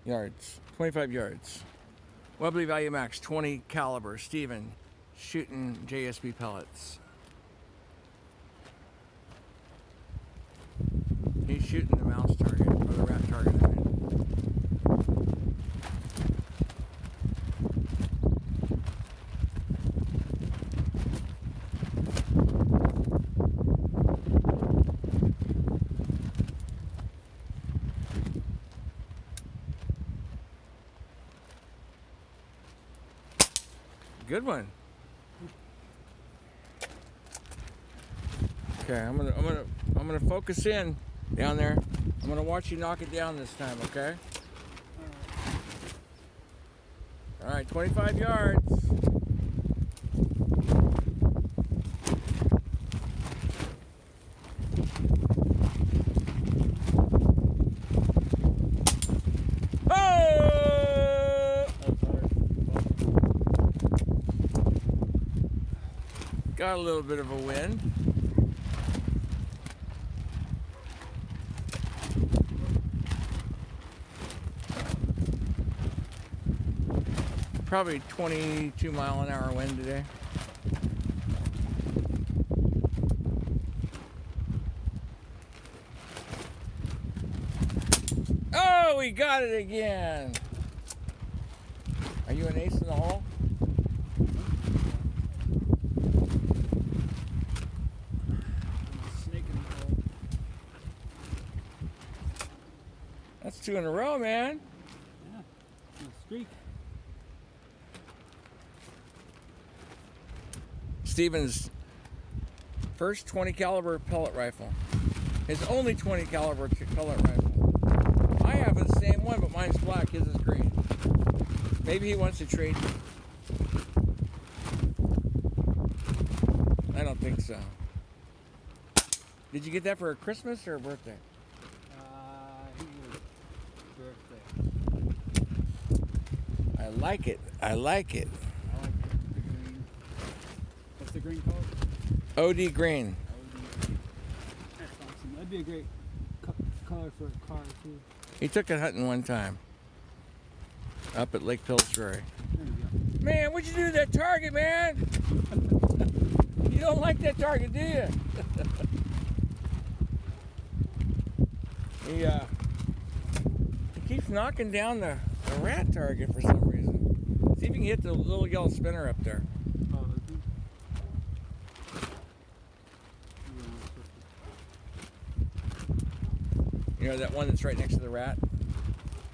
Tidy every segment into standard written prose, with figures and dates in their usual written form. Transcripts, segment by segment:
yards, 25 yards. Webley Valuemax 20 caliber. Steven shooting JSB pellets. He's shooting the mouse target, or the rat target, I mean. Good one. Okay, I'm gonna focus in down there. I'm gonna watch you knock it down this time, okay? All right, 25 yards. Got a little bit of a wind. Probably 22-mile-an-hour wind today. Oh, we got it again. Are you an ace in the hole? That's 2 in a row, man. Yeah, a streak. Steven's first 20 caliber pellet rifle. His only 20 caliber pellet rifle. I have the same one, but mine's black, his is green. Maybe he wants to trade me. I don't think so. Did you get that for a Christmas or a birthday? I like it. I like it. I like the green. What's the green color? OD green. That's awesome. That'd be a great color for a car too. He took it hunting one time. Up at Lake Pillsbury. There you go. Man, what'd you do to that target, man? You don't like that target, do you? He keeps knocking down the rat target for some reason. See if you can hit the little yellow spinner up there. Oh, You know that one that's right next to the rat?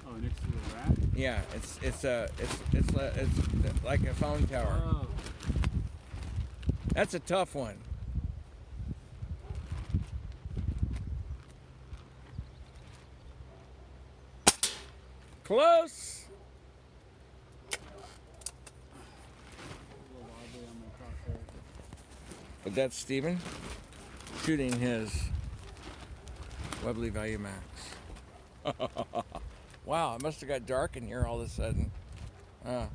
oh, next to the rat? Yeah, it's like a phone tower. Oh. That's a tough one. Close. But that's Steven shooting his Webley Valuemax. Wow, it must have got dark in here all of a sudden. I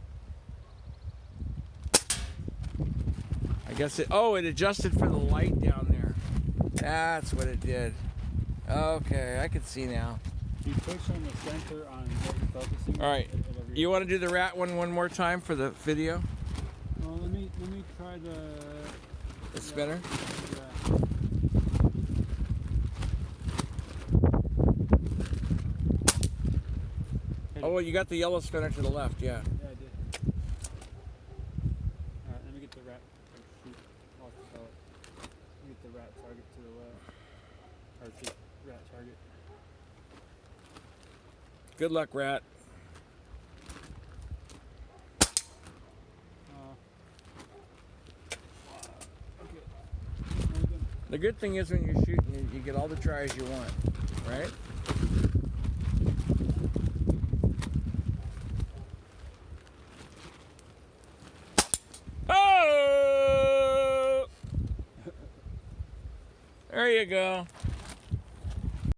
guess it adjusted for the light down there. That's what it did. Okay, I can see now. You push on the center on what you're focusing on. All right, you want to do the rat one more time for the video? Well, let me try the spinner? Yeah. Oh, well, you got the yellow spinner to the left, yeah. Yeah, I did. Alright, let me get the rat. Shoot off the pellet. Let me get the rat target to the left. Or shoot, rat target. Good luck, rat. Okay. The good thing is when you're shooting, you get all the tries you want, right? Oh! There you go.